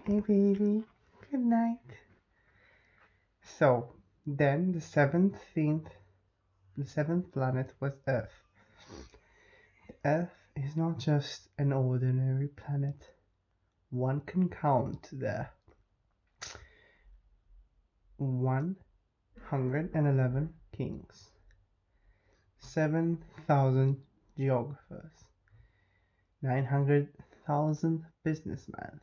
Hey baby, good night. So then the seventh planet was Earth. Earth is not just an ordinary planet. One can count there 111 kings, 7,000 geographers, 900,000 businessmen,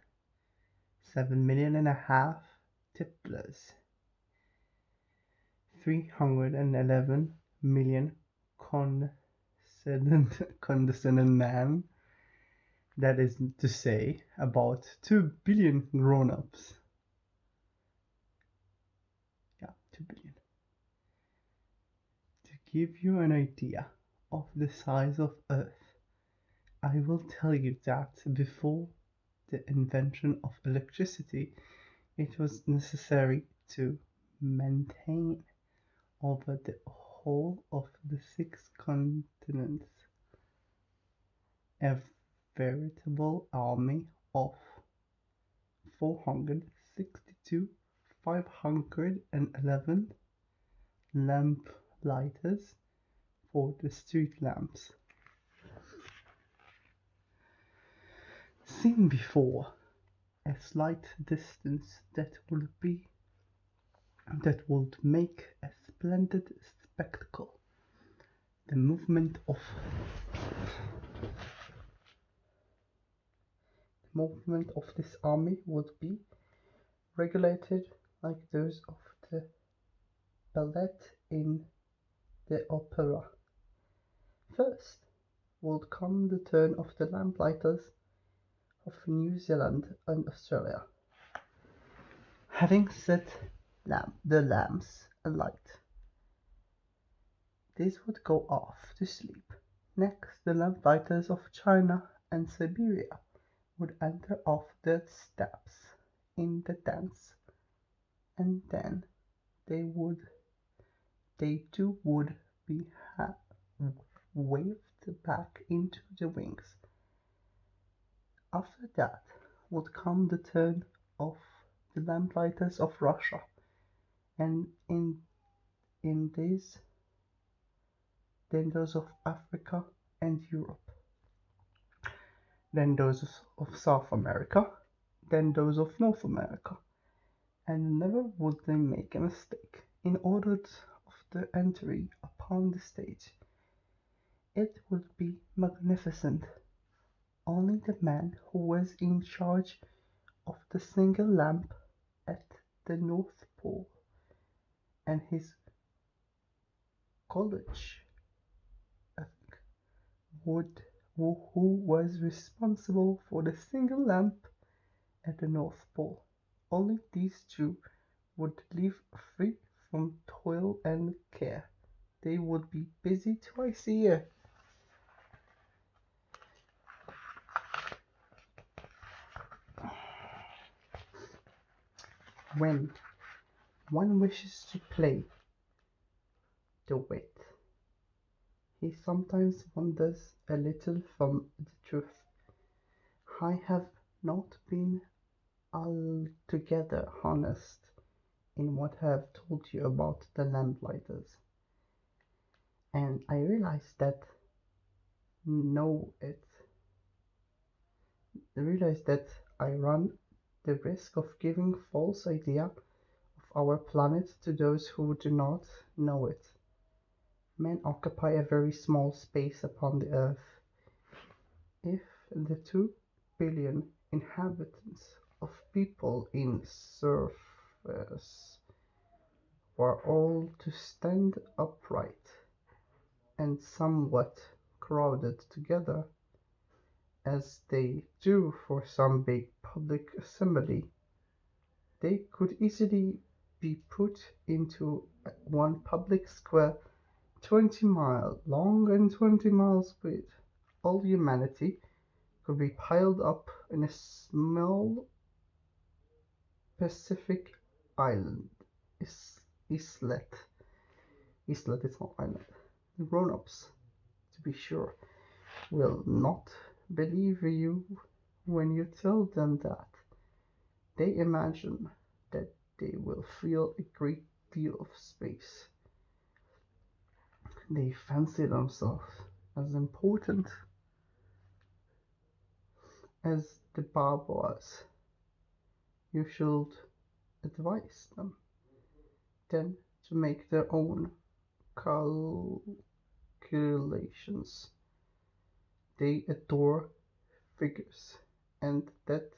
7.5 million tipplers, 311 million condescending man, that is to say, about 2 billion grown ups. Yeah, 2 billion. To give you an idea of the size of Earth, I will tell you that before the invention of electricity, it was necessary to maintain over the whole of the 6 continents a veritable army of 462,511 lamplighters for the street lamps. Seen before, a slight distance that would make a splendid spectacle. The movement of this army would be regulated like those of the ballet in the opera. First would come the turn of the lamplighters of New Zealand and Australia. Having set the lamps alight, these would go off to sleep. Next, the lamplighters of China and Siberia would enter off their steps in the dance, and then they too would be waved back into the wings. After that would come the turn of the lamplighters of Russia, and in these, then those of Africa and Europe, then those of South America, then those of North America, and never would they make a mistake. In order of the entry upon the stage, it would be magnificent. Only the man who was in charge of the single lamp at the North Pole and his college who was responsible for the single lamp at the North Pole. Only these two would live free from toil and care. They would be busy twice a year. When one wishes to play the wit, he sometimes wanders a little from the truth. I have not been altogether honest in what I have told you about the lamplighters, and I realize that I run the risk of giving false idea of our planet to those who do not know it. Men occupy a very small space upon the earth. If the 2 billion inhabitants of people in surface were all to stand upright and somewhat crowded together, as they do for some big public assembly, they could easily be put into one public square 20 miles long and 20 miles wide. All humanity could be piled up in a small Pacific island. Islet. Islet is not island. The grown-ups, to be sure, will not believe you when you tell them that They imagine that they will fill a great deal of space. They fancy themselves as important as the Bob was. You should advise them then to make their own calculations. They adore figures, and that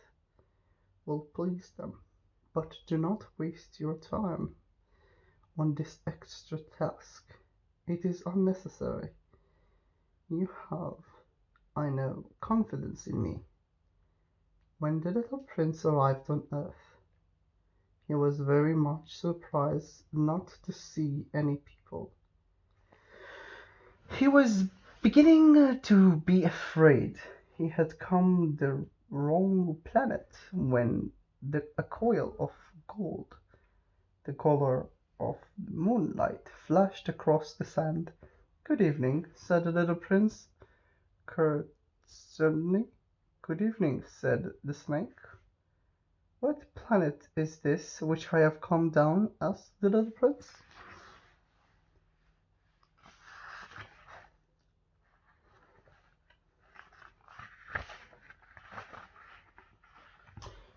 will please them. But do not waste your time on this extra task. It is unnecessary. You have, I know, confidence in me. When the little prince arrived on earth, he was very much surprised not to see any people. He was beginning to be afraid he had come the wrong planet when a coil of gold, the color of the moonlight, flashed across the sand. "Good evening," said the little prince, courteously. "Good evening," said the snake. "What planet is this which I have come down?" asked the little prince.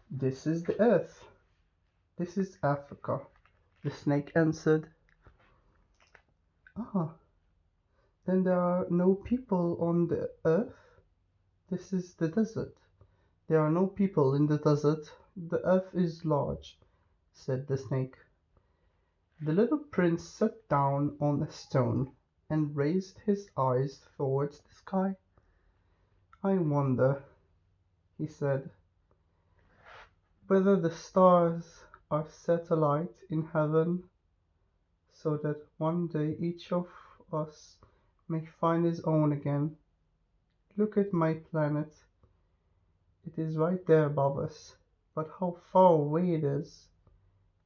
"This is the earth. This is Africa," the snake answered. "Ah, then there are no people on the earth? This is the desert." "There are no people in the desert. The earth is large," said the snake. The little prince sat down on a stone and raised his eyes towards the sky. "I wonder," he said, "whether the stars are set alight in heaven, so that one day each of us may find his own again. Look at my planet. It is right there above us, but how far away it is!"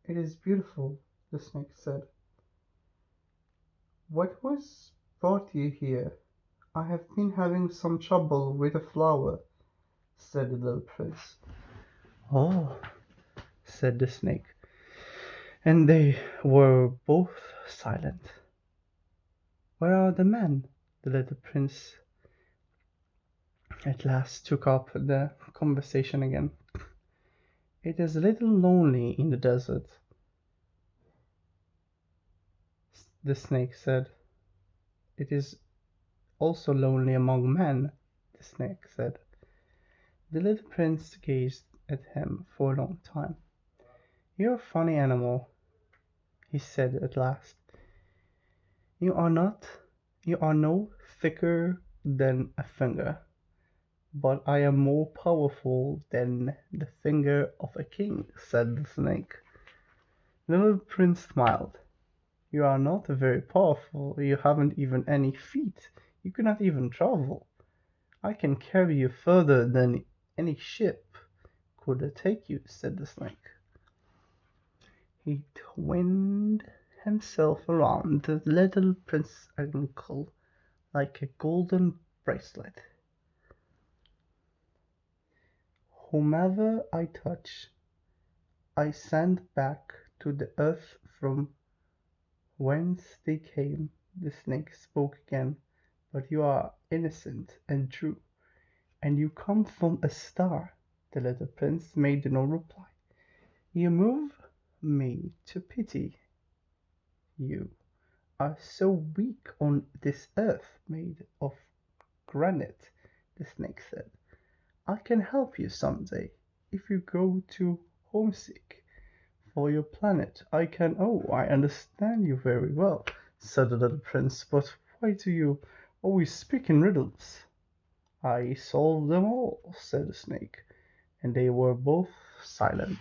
"It is beautiful," the snake said. "What was brought you here?" "I have been having some trouble with a flower," said the little prince. "Oh," said the snake, and they were both silent. "Where are the men?" the little prince at last took up the conversation again. "It is a little lonely in the desert," the snake said. "It is also lonely among men," the snake said. The little prince gazed at him for a long time. "You're a funny animal," he said at last. You are no thicker than a finger, but I am more powerful than the finger of a king," said the snake. The little prince smiled. "You are not very powerful. You haven't even any feet. You cannot even travel. I can carry you further than any ship could take you," said the snake. He twined himself around the little prince's ankle like a golden bracelet. "Whomever I touch, I send back to the earth from whence they came," the snake spoke again. "But you are innocent and true, and you come from a star." The little prince made no reply. "You move me to pity. You are so weak on this earth made of granite," the snake said. "I can help you some day, if you grow too homesick for your planet. I can." "Oh, I understand you very well," said the little prince, "but why do you always speak in riddles?" "I solve them all," said the snake, and they were both silent.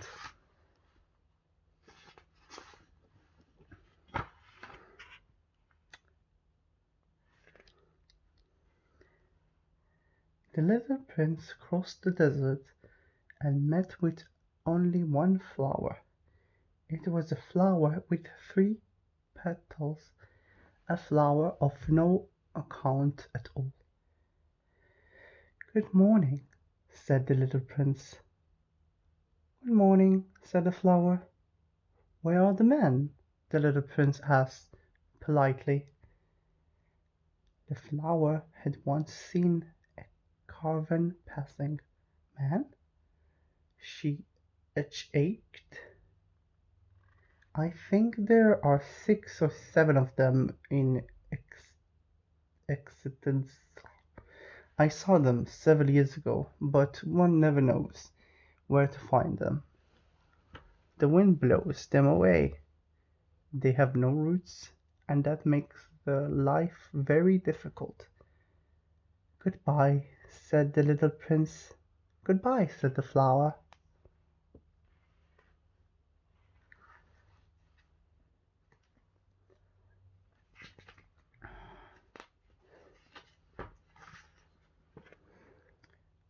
The little prince crossed the desert and met with only one flower. It was a flower with 3 petals, a flower of no account at all. "Good morning," said the little prince. Good morning, said the flower. Where are the men? The little prince asked politely. The flower had once seen a caravan passing. Man? She ached. I think there are 6 or 7 of them in existence. I saw them several years ago, but one never knows where to find them. The wind blows them away. They have no roots, and that makes the life very difficult. Goodbye, said the little prince. Goodbye, said the flower.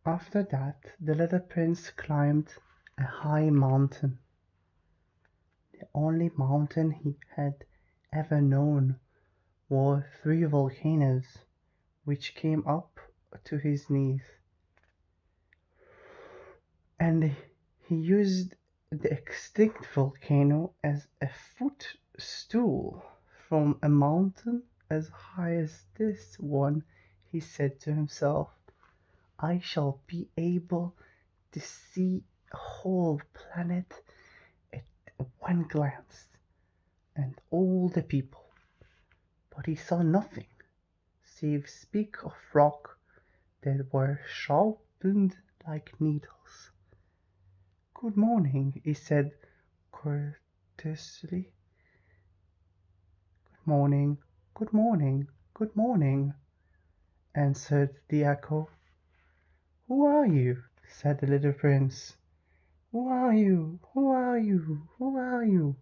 After that, the little prince climbed a high mountain, the only mountain he had ever known were 3 volcanoes, which came up to his knees, and he used the extinct volcano as a footstool. From a mountain as high as this one, he said to himself, I shall be able to see a whole planet at one glance, and all the people. But he saw nothing save speck of rock that were sharpened like needles. Good morning, he said courteously. Good morning, good morning, good morning, answered the echo. Who are you? Said the little prince. Who are you? Who are you? Who are you?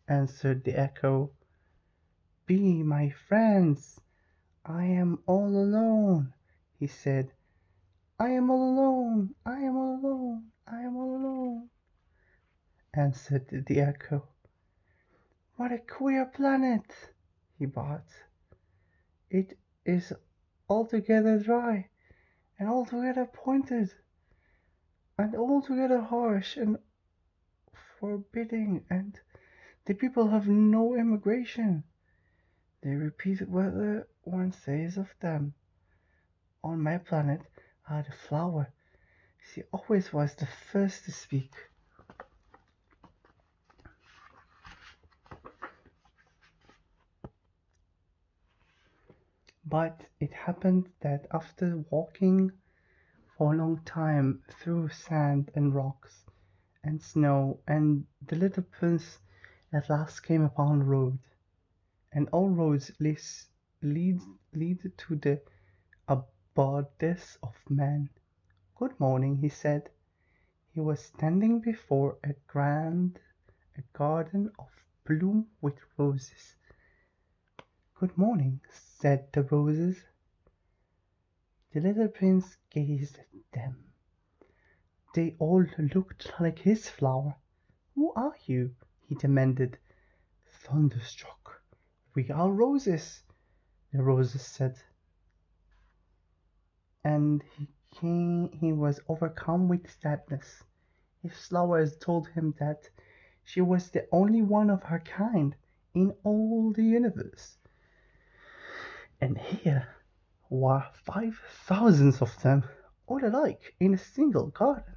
Answered the echo. Be my friends. I am all alone, he said. I am all alone. I am all alone. I am all alone, answered the echo. What a queer planet, he thought. It is altogether dry, and altogether pointed, and altogether harsh and forbidding, and the people have no immigration. They repeat what one says of them. On my planet I had a flower. She always was the first to speak. But it happened that after walking for a long time through sand and rocks and snow, and the little prince at last came upon a road, and all roads lead, lead to the abode of man. Good morning, he said. He was standing before a garden of bloom with roses. Good morning, said the roses. The little prince gazed at them. They all looked like his flower. Who are you? He demanded, thunderstruck. We are roses, the roses said. And he was overcome with sadness. His flowers told him that she was the only one of her kind in all the universe. And here were 5,000 of them, all alike, in a single garden.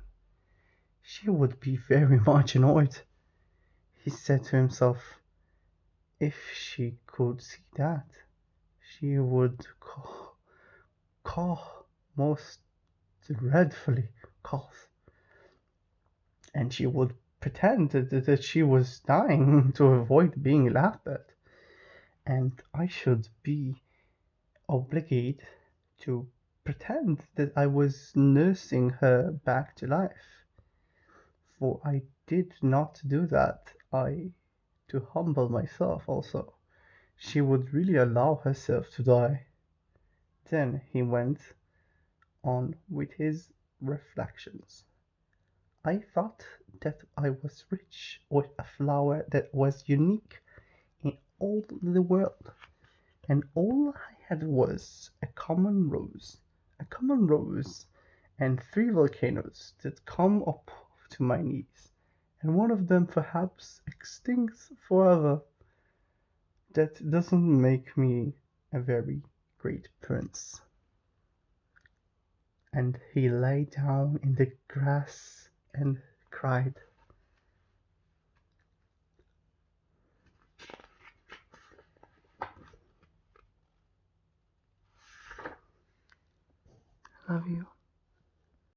She would be very much annoyed, he said to himself. If she could see that, she would cough most dreadfully cough, and she would pretend that she was dying to avoid being laughed at, and I should be obliged to pretend that I was nursing her back to life, for I did not do that. To humble myself also. She would really allow herself to die. Then he went on with his reflections. I thought that I was rich with a flower that was unique in all the world, and all I had was a common rose, and 3 volcanoes that come up to my knees, and one of them perhaps extinct forever. That doesn't make me a very great prince. And he lay down in the grass and cried. Love you.